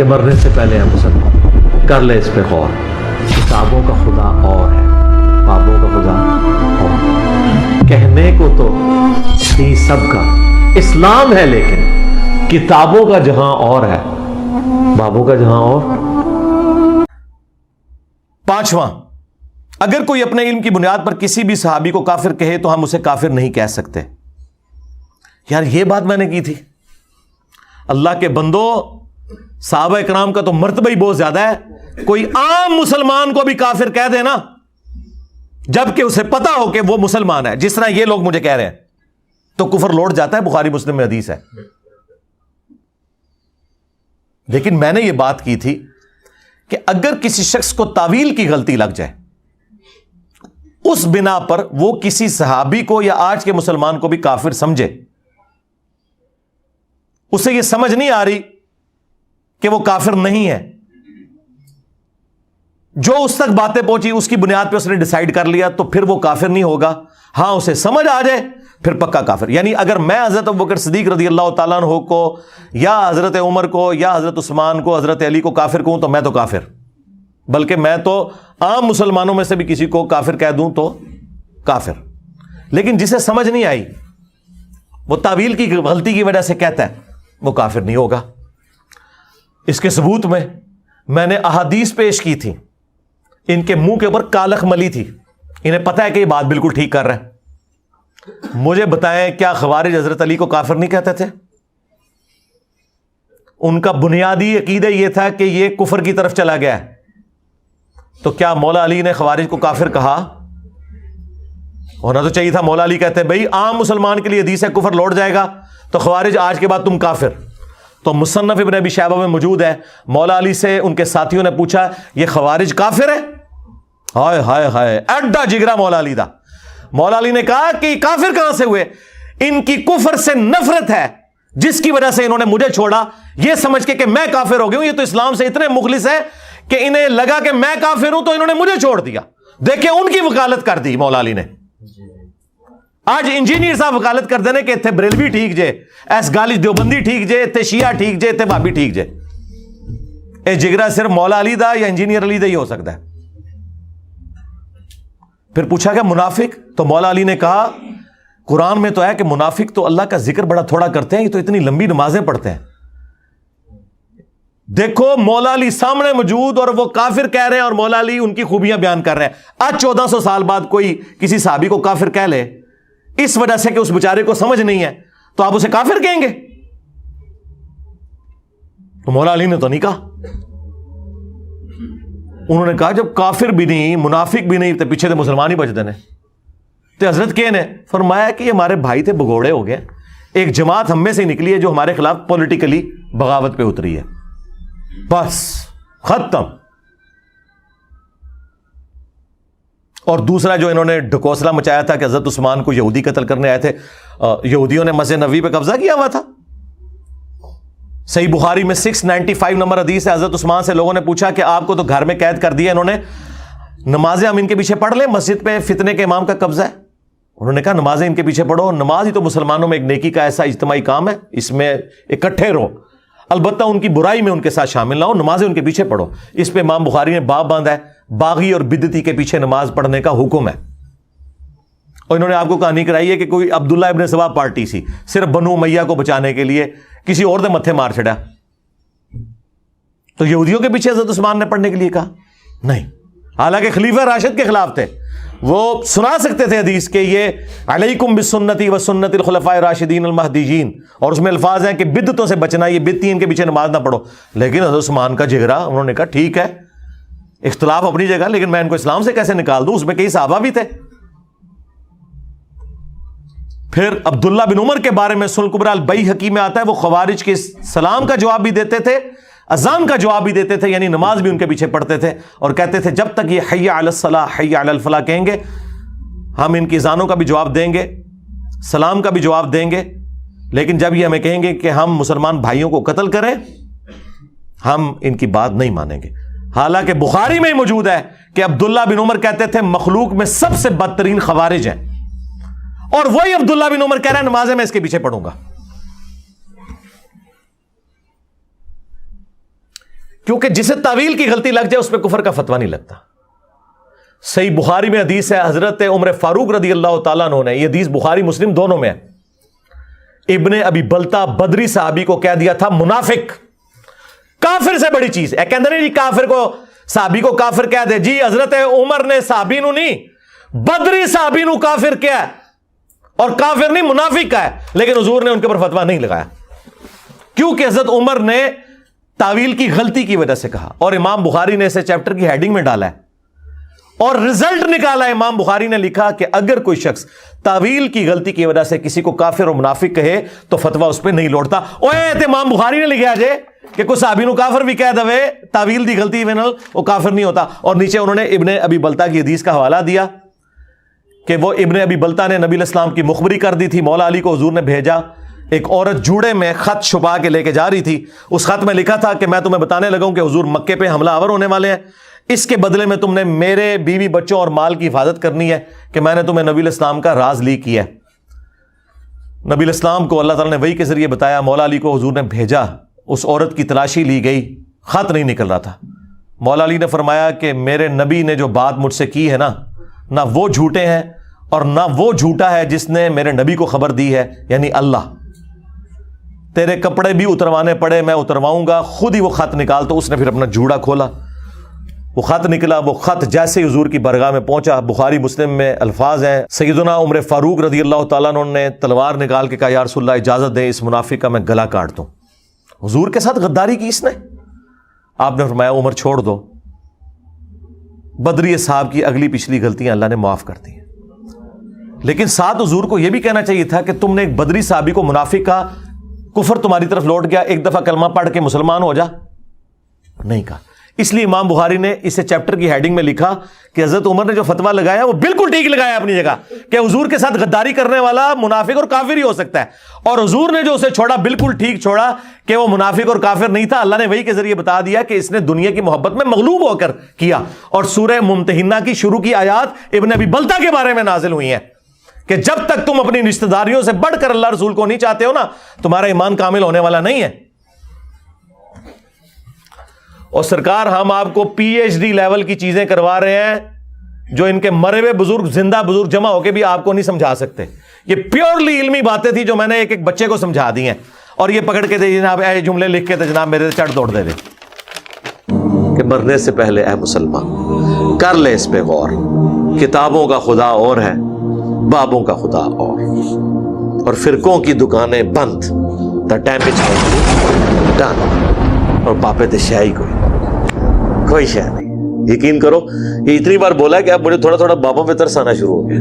مرنے سے پہلے ہم مسلمان کر لے اس پہ غور. کتابوں کا خدا اور ہے، بابوں کا خدا اور ہے. کہنے کو تو ہی سب کا اسلام ہے، لیکن کتابوں کا جہاں اور ہے، بابوں کا جہاں اور. پانچواں، اگر کوئی اپنے علم کی بنیاد پر کسی بھی صحابی کو کافر کہے تو ہم اسے کافر نہیں کہہ سکتے. یار یہ بات میں نے کی تھی. اللہ کے بندو، صحابہ اکرام کا تو مرتبہ ہی بہت زیادہ ہے. کوئی عام مسلمان کو بھی کافر کہہ دے نا، جبکہ اسے پتا ہو کہ وہ مسلمان ہے، جس طرح یہ لوگ مجھے کہہ رہے ہیں، تو کفر لوٹ جاتا ہے. بخاری مسلم میں حدیث ہے. لیکن میں نے یہ بات کی تھی کہ اگر کسی شخص کو تاویل کی غلطی لگ جائے، اس بنا پر وہ کسی صحابی کو یا آج کے مسلمان کو بھی کافر سمجھے، اسے یہ سمجھ نہیں آ رہی کہ وہ کافر نہیں ہے، جو اس تک باتیں پہنچی اس کی بنیاد پہ اس نے ڈیسائیڈ کر لیا، تو پھر وہ کافر نہیں ہوگا. ہاں اسے سمجھ آ جائے پھر پکا کافر. یعنی اگر میں حضرت ابوبکر صدیق رضی اللہ تعالیٰ عنہ کو یا حضرت عمر کو یا حضرت عثمان کو، حضرت علی کو کافر کہوں تو میں تو کافر، بلکہ میں تو عام مسلمانوں میں سے بھی کسی کو کافر کہہ دوں تو کافر. لیکن جسے سمجھ نہیں آئی، وہ تاویل کی غلطی کی وجہ سے کہتا ہے، وہ کافر نہیں ہوگا. اس کے ثبوت میں نے احادیث پیش کی تھی، ان کے منہ کے اوپر کالخ ملی تھی. انہیں پتہ ہے کہ یہ بات بالکل ٹھیک کر رہے ہیں. مجھے بتائیں، کیا خوارج حضرت علی کو کافر نہیں کہتے تھے؟ ان کا بنیادی عقیدہ یہ تھا کہ یہ کفر کی طرف چلا گیا ہے. تو کیا مولا علی نے خوارج کو کافر کہا؟ ہونا تو چاہیے تھا مولا علی کہتے بھئی عام مسلمان کے لیے حدیث ہے کفر لوٹ جائے گا، تو خوارج آج کے بعد تم کافر. تو مصنف ابن ابی شیبہ میں موجود ہے، مولا علی سے ان کے ساتھیوں نے پوچھا یہ خوارج کافر ہے؟ ہائے ہائے ہائے، اڈا جگرا مولا علی دا. مولا علی نے کہا کہ یہ کافر کہاں سے ہوئے؟ ان کی کفر سے نفرت ہے جس کی وجہ سے انہوں نے مجھے چھوڑا، یہ سمجھ کے کہ میں کافر ہو گیا ہوں. یہ تو اسلام سے اتنے مخلص ہے کہ انہیں لگا کہ میں کافر ہوں تو انہوں نے مجھے چھوڑ دیا. دیکھیں ان کی وکالت کر دی مولا علی نے. آج انجینئر صاحب وکالت کر دینے کہ اتنے بریلوی ٹھیک جے، ایس گالج دیوبندی ٹھیک جے، اتنے شیعہ ٹھیک جے، اتنے بھابی ٹھیک جے. اے جگرا صرف مولا علی دا یا انجینئر علی دا ہی ہو سکتا ہے. پھر پوچھا کہ منافق؟ تو مولا علی نے کہا قرآن میں تو ہے کہ منافق تو اللہ کا ذکر بڑا تھوڑا کرتے ہیں، یہ تو اتنی لمبی نمازیں پڑھتے ہیں. دیکھو مولا علی سامنے موجود اور وہ کافر کہہ رہے ہیں، اور مولا علی ان کی خوبیاں بیان کر رہے ہیں. آج 1400 سال بعد کوئی کسی صحابی کو کافر کہہ لے اس وجہ سے کہ اس بیچارے کو سمجھ نہیں ہے، تو آپ اسے کافر کہیں گے؟ تو مولا علی نے تو نہیں کہا. انہوں نے کہا جب کافر بھی نہیں، منافق بھی نہیں، تو پیچھے تو مسلمان ہی بچ دینے. تو حضرت کے نے فرمایا کہ یہ ہمارے بھائی تھے، بگوڑے ہو گئے. ایک جماعت ہم میں سے نکلی ہے جو ہمارے خلاف پولیٹیکلی بغاوت پہ اتری ہے، بس ختم. اور دوسرا جو انہوں نے ڈھکوسلا مچایا تھا کہ حضرت عثمان کو یہودی قتل کرنے آئے تھے، یہودیوں نے مسجد نبوی پہ قبضہ کیا ہوا تھا. صحیح بخاری میں 695 نمبر حدیث ہے. حضرت عثمان سے لوگوں نے پوچھا کہ آپ کو تو گھر میں قید کر دیا انہوں نے، نمازیں ہم ان کے پیچھے پڑھ لیں؟ مسجد پہ فتنے کے امام کا قبضہ ہے. انہوں نے کہا نمازیں ان کے پیچھے پڑھو. نماز ہی تو مسلمانوں میں ایک نیکی کا ایسا اجتماعی کام ہے، اس میں اکٹھے رہو، البتہ ان کی برائی میں ان کے ساتھ شامل نہ ہو. نمازیں ان کے پیچھے پڑھو. اس پہ امام بخاری نے باب باندھا ہے، باغی اور بدعتی کے پیچھے نماز پڑھنے کا حکم ہے. اور انہوں نے آپ کو کہانی کرائی ہے کہ کوئی عبداللہ ابن سبا پارٹی سی، صرف بنو امیہ کو بچانے کے لیے کسی اور نے متھے مار چھڑا. تو یہودیوں کے پیچھے حضرت عثمان نے پڑھنے کے لیے کہا نہیں، حالانکہ خلیفہ راشد کے خلاف تھے. وہ سنا سکتے تھے حدیث کہ یہ علیکم بسنتی و سنت الخلفاء الراشدین المہدیین، اور اس میں الفاظ ہیں کہ بدعتوں سے بچنا، یہ بدعتی ان کے پیچھے نماز نہ پڑھو. لیکن حضرت عثمان کا جگرا، انہوں نے کہا ٹھیک ہے، اختلاف اپنی جگہ، لیکن میں ان کو اسلام سے کیسے نکال دوں؟ اس میں کئی صحابہ بھی تھے. پھر عبداللہ بن عمر کے بارے میں سنن کبریٰ البیہقی میں آتا ہے، وہ خوارج کے سلام کا جواب بھی دیتے تھے، اذان کا جواب بھی دیتے تھے، یعنی نماز بھی ان کے پیچھے پڑھتے تھے، اور کہتے تھے جب تک یہ حی علی الصلاح حی علی الفلاح کہیں گے ہم ان کی اذانوں کا بھی جواب دیں گے، سلام کا بھی جواب دیں گے، لیکن جب یہ ہمیں کہیں گے کہ ہم مسلمان بھائیوں کو قتل کریں ہم ان کی بات نہیں مانیں گے. حالانکہ بخاری میں ہی موجود ہے کہ عبداللہ بن عمر کہتے تھے مخلوق میں سب سے بدترین خوارج ہیں، اور وہی عبداللہ بن عمر کہہ رہے ہیں نمازیں میں اس کے پیچھے پڑھوں گا. کیونکہ جسے تعویل کی غلطی لگ جائے اس پہ کفر کا فتویٰ نہیں لگتا. صحیح بخاری میں حدیث ہے, حضرت عمر فاروق رضی اللہ تعالیٰ عنہ نے, یہ حدیث بخاری مسلم دونوں میں ہے, ابن ابی بلتا بدری صحابی کو کہہ دیا تھا منافق. کافر سے بڑی چیز ہے, کہتے نہیں جی کافر کو, صحابی کو کافر کہہ دے جی. حضرت عمر نے صحابی نو نہیں, بدری صحابی نو کافر کیا ہے, اور کافر نہیں منافق کا ہے, لیکن حضور نے ان کے اوپر فتویٰ نہیں لگایا کیونکہ حضرت عمر نے تعویل کی غلطی کی وجہ سے کہا. اور امام بخاری نے اسے چیپٹر کی ہیڈنگ میں ڈالا ہے اور رزلٹ نکالا. امام بخاری نے لکھا کہ اگر کوئی شخص تعویل کی غلطی کی وجہ سے کسی کو کافر اور منافق کہے تو فتویٰ اس پہ نہیں لوٹتا. اوے تے امام بخاری نے لکھا جے کہ کوئی صحابی نو کافر بھی کہہ دے تعویل دی غلطی وینل وہ کافر نہیں ہوتا. اور نیچے انہوں نے ابن ابی بلتا کی حدیث کا حوالہ دیا کہ وہ ابن ابی بلتا نے نبی علیہ السلام کی مخبری کر دی تھی. مولا علی کو حضور نے بھیجا, ایک عورت جوڑے میں خط چھپا کے لے کے جا رہی تھی. اس خط میں لکھا تھا کہ میں تمہیں بتانے لگا ہوں کہ حضور مکے پہ حملہ آور ہونے والے ہیں, اس کے بدلے میں تم نے میرے بیوی بچوں اور مال کی حفاظت کرنی ہے کہ میں نے تمہیں نبی علیہ السلام کا راز لیک کیا ہے. نبی علیہ السلام کو اللہ تعالیٰ نے وحی کے ذریعے بتایا, مولا علی کو حضور نے بھیجا, اس عورت کی تلاشی لی گئی, خط نہیں نکل رہا تھا. مولا علی نے فرمایا کہ میرے نبی نے جو بات مجھ سے کی ہے نا, نہ وہ جھوٹے ہیں اور نہ وہ جھوٹا ہے جس نے میرے نبی کو خبر دی ہے, یعنی اللہ. تیرے کپڑے بھی اتروانے پڑے میں اترواؤں گا. خود ہی وہ خط نکال, تو اس نے پھر اپنا جوڑا کھولا, وہ خط نکلا. وہ خط جیسے حضور کی برگاہ میں پہنچا, بخاری مسلم میں الفاظ ہیں, سیدنا عمر فاروق رضی اللہ تعالیٰ عنہ نے تلوار نکال کے کہا یا رسول اللہ اجازت دیں اس منافق کا میں گلا کاٹ دوں. حضور کے ساتھ غداری کی اس نے. آپ نے فرمایا عمر چھوڑ دو. بدری صاحب کی اگلی پچھلی غلطیاں اللہ نے معاف کر دی ہیں, لیکن ساتھ حضور کو یہ بھی کہنا چاہیے تھا کہ تم نے ایک بدری صحابی کو منافق کا, کفر تمہاری طرف لوٹ گیا, ایک دفعہ کلمہ پڑھ کے مسلمان ہو جا, نہیں کہا. اس لیے امام بخاری نے اسے چیپٹر کی ہیڈنگ میں لکھا کہ حضرت عمر نے جو فتویٰ لگایا وہ بالکل ٹھیک لگایا اپنی جگہ, کہ حضور کے ساتھ غداری کرنے والا منافق اور کافر ہی ہو سکتا ہے, اور حضور نے جو اسے چھوڑا بالکل ٹھیک چھوڑا کہ وہ منافق اور کافر نہیں تھا. اللہ نے وحی کے ذریعے بتا دیا کہ اس نے دنیا کی محبت میں مغلوب ہو کر کیا. اور سورہ ممتحنہ کی شروع کی آیات ابن ابی بلتا کے بارے میں نازل ہوئی ہیں کہ جب تک تم اپنی رشتہ داریوں سے بڑھ کر اللہ رسول کو نہیں چاہتے ہو نا, تمہارا ایمان کامل ہونے والا نہیں ہے. اور سرکار ہم آپ کو پی ایچ ڈی لیول کی چیزیں کروا رہے ہیں جو ان کے مرے ہوئے بزرگ زندہ بزرگ جمع ہو کے بھی آپ کو نہیں سمجھا سکتے. یہ پیورلی علمی باتیں تھی جو میں نے ایک ایک بچے کو سمجھا دی ہیں, اور یہ پکڑ کے دے جناب اے جملے لکھ کے تھے جناب میرے چڑھ دوڑ دے کہ مرنے سے پہلے اے مسلمان کر لے اس پہ غور, کتابوں کا خدا اور ہے, بابوں کا خدا اور فرقوں کی دکانیں بند, دا ڈیمیج ڈن, اور پاپے تے شاہی کوئی شے نہیں. یقین کرو یہ اتنی بار بولا کہ اب مجھے تھوڑا تھوڑا بابوں پہ ترس آنا شروع ہو گیا.